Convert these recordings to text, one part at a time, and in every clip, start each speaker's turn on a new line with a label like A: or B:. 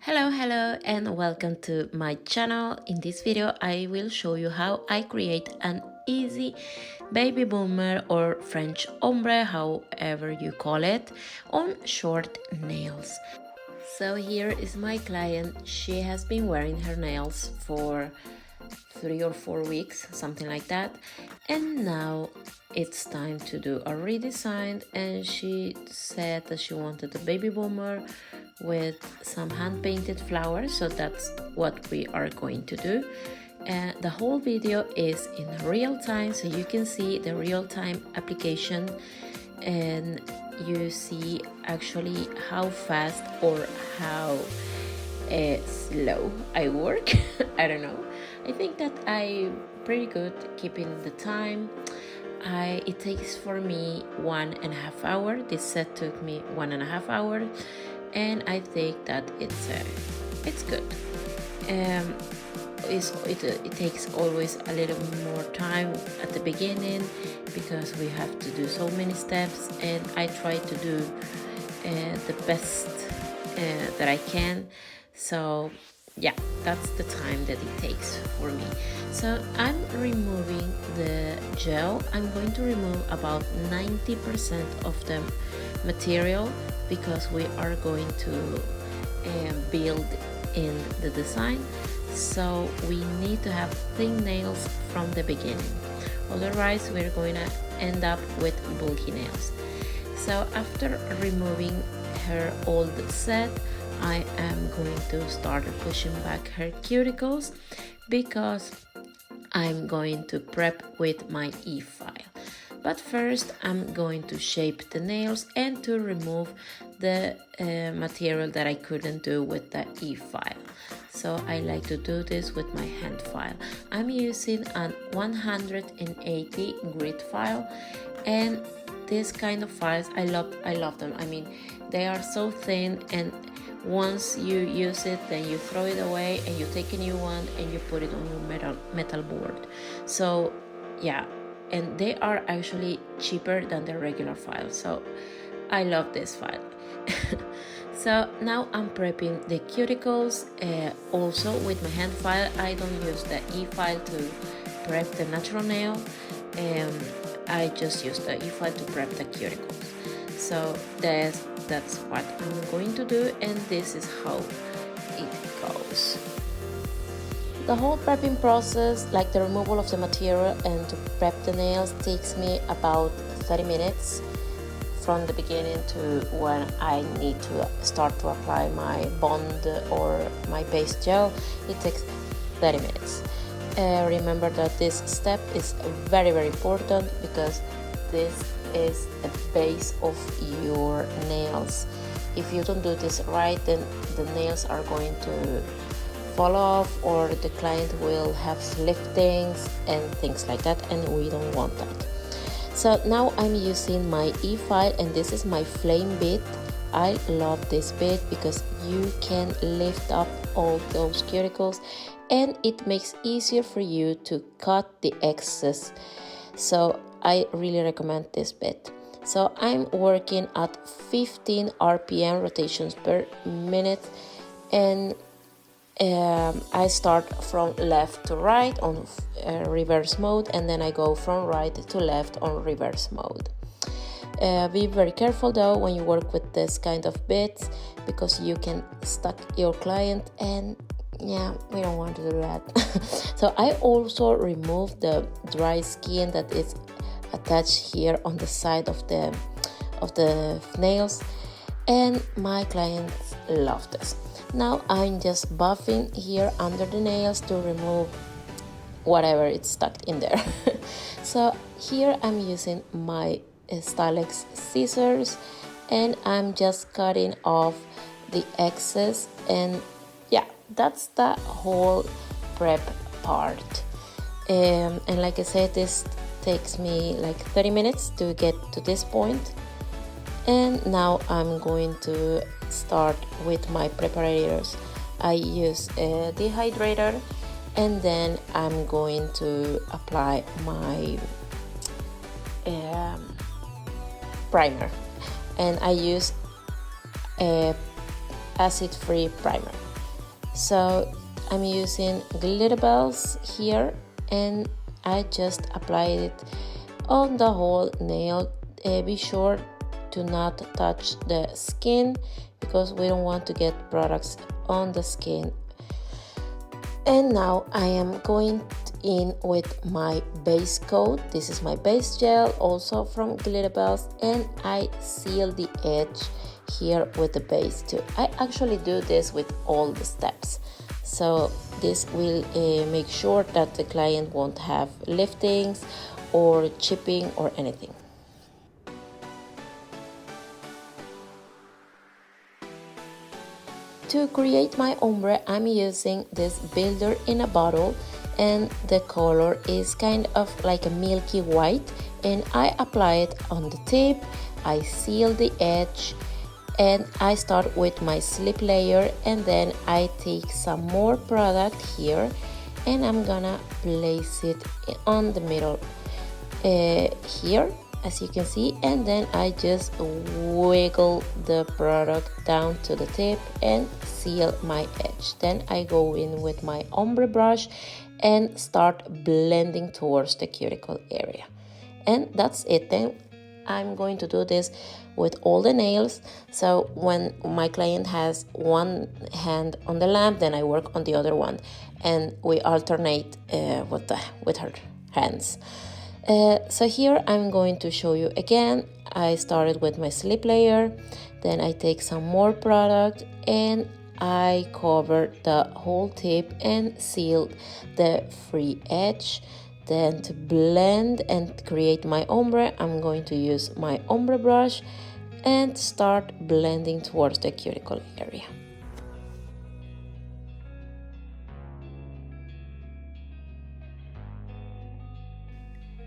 A: Hello and welcome to my channel. In this video I will show you how I create an easy baby boomer or French ombre, however you call it, on short nails. So here is my client. She has been wearing her nails for 3 or 4 weeks, something like that, and now it's time to do a redesign, and she said that she wanted a baby boomer with some hand-painted flowers, so that's what we are going to do. And the whole video is in real time, so you can see the real-time application and you see actually how fast or how slow I work. I don't know. I think that I'm pretty good keeping the time. It takes for me 1.5 hours. This set took me 1.5 hours, and I think that it's good. It takes always a little more time at the beginning because we have to do so many steps, and I try to do the best that I can. So yeah, that's the time that it takes for me. So I'm removing the gel. I'm going to remove about 90% of the material because we are going to build in the design. So we need to have thin nails from the beginning, otherwise we're going to end up with bulky nails. So after removing her old set, I am going to start pushing back her cuticles because I'm going to prep with my e-file. But first I'm going to shape the nails and to remove the material that I couldn't do with the e-file. So I like to do this with my hand file. I'm using a 180 grit file, and this kind of files I love them. I mean, they are so thin, and once you use it, then you throw it away and you take a new one and you put it on your metal board. So yeah, and they are actually cheaper than the regular file, so I love this file. So now I'm prepping the cuticles, also with my hand file. I don't use the e-file to prep the natural nail. I just use the e-file to prep the cuticles. So that's what I'm going to do, and this is how it goes. The whole prepping process, like the removal of the material and to prep the nails, takes me about 30 minutes from the beginning to when I need to start to apply my bond or my base gel. It takes 30 minutes. Remember that this step is very important because this is the base of your nails. If you don't do this right, then the nails are going to fall off, or the client will have liftings and things like that, and we don't want that. So now I'm using my e-file, and this is my flame bit. I love this bit because you can lift up all those cuticles and it makes easier for you to cut the excess. So I really recommend this bit. So I'm working at 15 RPM, rotations per minute, and I start from left to right on reverse mode, and then I go from right to left on reverse mode. Be very careful though when you work with this kind of bits because you can stuck your client, and yeah, we don't want to do that. So I also remove the dry skin that is attached here on the side of the nails, and my clients love this. Now I'm just buffing here under the nails to remove whatever is stuck in there. So here I'm using my Stylex scissors, and I'm just cutting off the excess, and yeah, that's the whole prep part. And like I said, this takes me like 30 minutes to get to this point. And now I'm going to start with my preparators. I use a dehydrator, and then I'm going to apply my primer, and I use a acid-free primer. So I'm using glitter bells here, and I just applied it on the whole nail. Be sure to not touch the skin because we don't want to get products on the skin. And now I am going in with my base coat. This is my base gel, also from Glitter Bells, and I seal the edge here with the base too. I actually do this with all the steps, so this will make sure that the client won't have liftings or chipping or anything. To create my ombre, I'm using this builder in a bottle, and the color is kind of like a milky white, and I apply it on the tip. I seal the edge, and I start with my slip layer, and then I take some more product here, and I'm gonna place it on the middle here, as you can see, and then I just wiggle the product down to the tip and seal my edge. Then I go in with my ombre brush and start blending towards the cuticle area, and that's it. Then I'm going to do this with all the nails. So when my client has one hand on the lamp, then I work on the other one, and we alternate with her hands. So here I'm going to show you again. I started with my slip layer, then I take some more product and I cover the whole tip and seal the free edge. Then to blend and create my ombre, I'm going to use my ombre brush and start blending towards the cuticle area.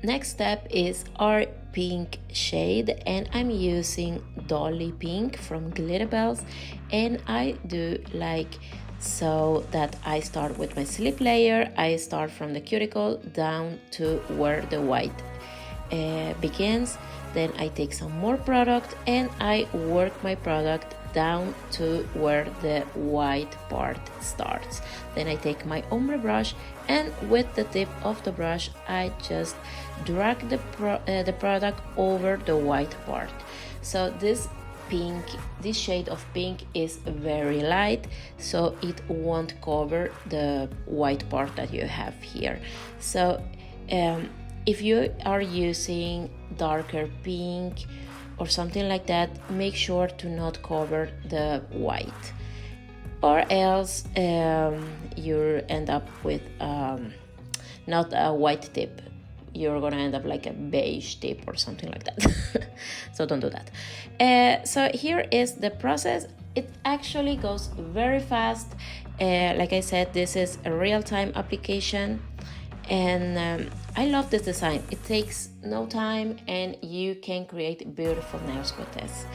A: Next step is our pink shade, and I'm using Dolly Pink from Glitter Bells, and I do like so that I start with my slip layer. I start from the cuticle down to where the white begins. Then I take some more product and I work my product down to where the white part starts. Then I take my ombre brush, and with the tip of the brush I just drag the product over the white part. So this shade of pink is very light, so it won't cover the white part that you have here. So if you are using darker pink or something like that, make sure to not cover the white, or else you end up with not a white tip. You're gonna end up like a beige tip or something like that. So don't do that. So here is the process. It actually goes very fast. Like I said, this is a real-time application, and I love this design. It takes no time and you can create beautiful nails with this.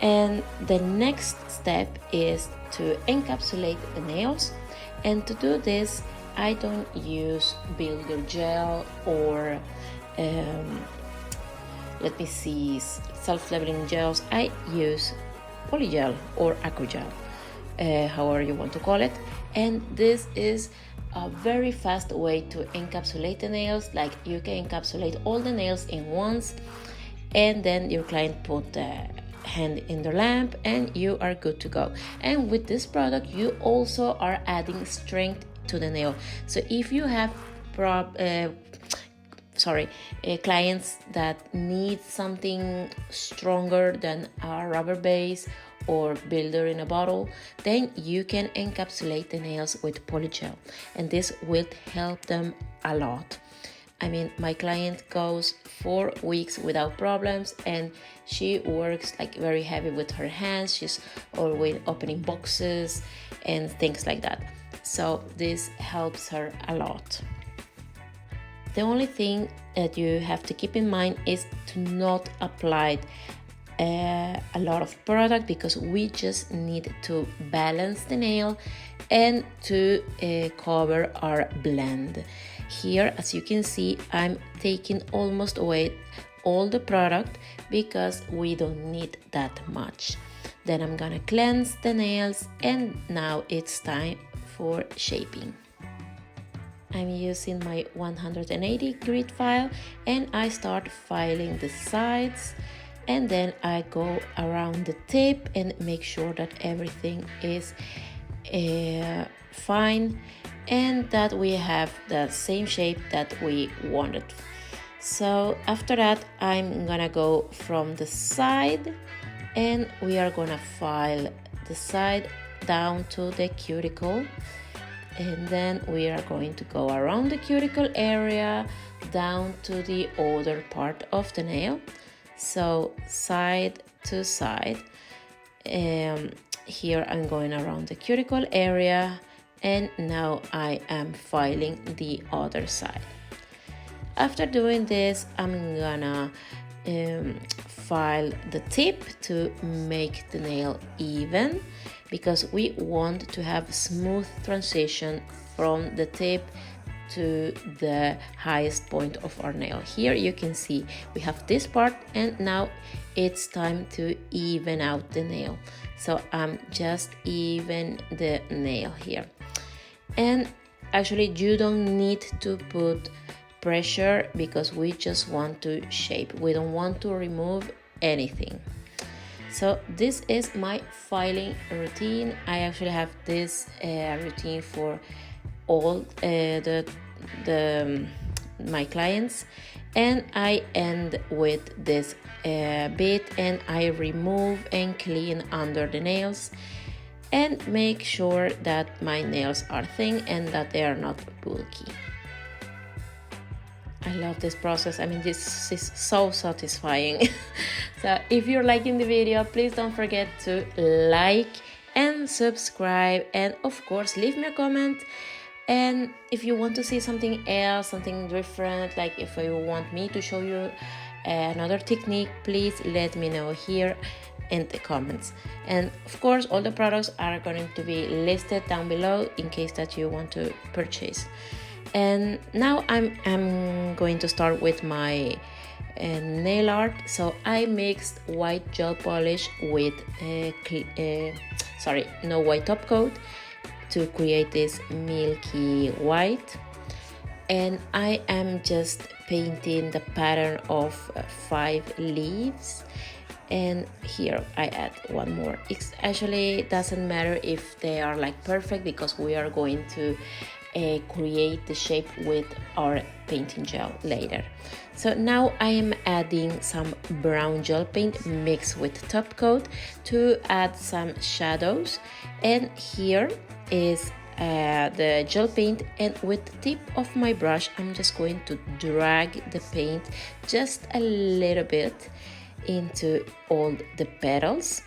A: And the next step is to encapsulate the nails, and to do this I don't use builder gel or self-leveling gels. I use polygel or acrogel, however you want to call it, and this is a very fast way to encapsulate the nails. Like, you can encapsulate all the nails in once, and then your client put the hand in the lamp and you are good to go. And with this product you also are adding strength to the nail. So if you have clients that need something stronger than a rubber base or builder in a bottle, then you can encapsulate the nails with polygel, and this will help them a lot. I mean, my client goes 4 weeks without problems, and she works like very heavy with her hands. She's always opening boxes and things like that. So this helps her a lot. The only thing that you have to keep in mind is to not apply a lot of product, because we just need to balance the nail and to cover our blend. Here, as you can see, I'm taking almost away all the product because we don't need that much. Then I'm gonna cleanse the nails, and now it's time for shaping. I'm using my 180 grit file, and I start filing the sides, and then I go around the tip and make sure that everything is fine and that we have the same shape that we wanted. So after that, I'm gonna go from the side, and we are gonna file the side down to the cuticle, and then we are going to go around the cuticle area down to the other part of the nail. So side to side. Here I'm going around the cuticle area, and now I am filing the other side. After doing this, I'm gonna file the tip to make the nail even, because we want to have a smooth transition from the tip to the highest point of our nail. Here you can see we have this part, and now it's time to even out the nail. So I'm just even the nail here. And actually you don't need to put pressure, because we just want to shape. We don't want to remove anything. So this is my filing routine. I actually have this routine for all my clients, and I end with this bit, and I remove and clean under the nails and make sure that my nails are thin and that they are not bulky. I love this process. I mean, this is so satisfying. So if you're liking the video, please don't forget to like and subscribe, and of course leave me a comment. And if you want to see something else, something different, like if you want me to show you another technique, please let me know here in the comments. And of course all the products are going to be listed down below in case that you want to purchase. And now I'm going to start with my nail art. So I mixed white gel polish with white top coat to create this milky white, and I am just painting the pattern of 5 leaves, and here I add one more. It actually doesn't matter if they are like perfect, because we are going to create the shape with our painting gel later. So now I am adding some brown gel paint mixed with top coat to add some shadows, and here is the gel paint, and with the tip of my brush I'm just going to drag the paint just a little bit into all the petals.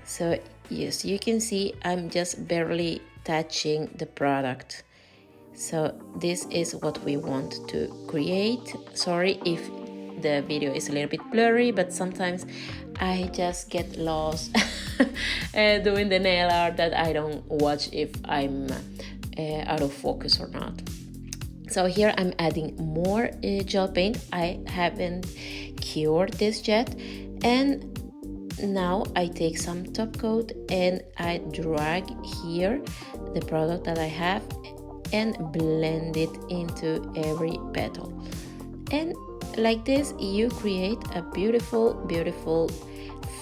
A: So yes, you can see I'm just barely touching the product. So this is what we want to create. Sorry if the video is a little bit blurry, but sometimes I just get lost doing the nail art that I don't watch if I'm out of focus or not. So here I'm adding more gel paint. I haven't cured this yet, and now I take some top coat and I drag here the product that I have and blend it into every petal. And like this you create a beautiful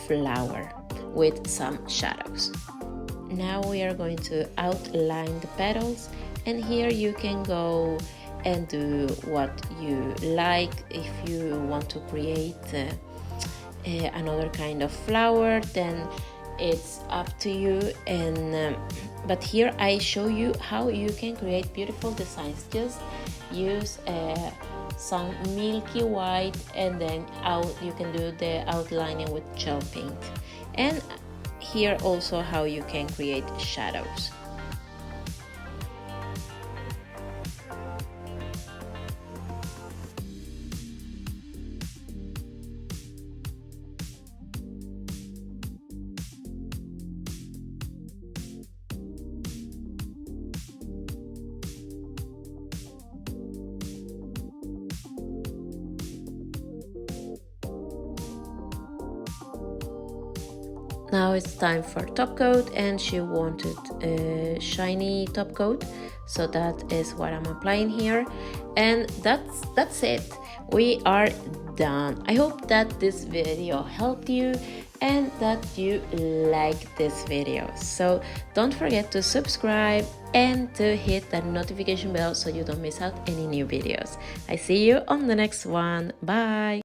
A: flower with some shadows. Now we are going to outline the petals, and here you can go and do what you like. If you want to create another kind of flower, then it's up to you. And but here I show you how you can create beautiful designs. Just use some milky white, and then you can do the outlining with gel paint. And here also how you can create shadows. Now it's time for top coat, and she wanted a shiny top coat, so that is what I'm applying here, and that's it. We are done. I hope that this video helped you and that you like this video. So don't forget to subscribe and to hit that notification bell so you don't miss out any new videos. I see you on the next one. Bye.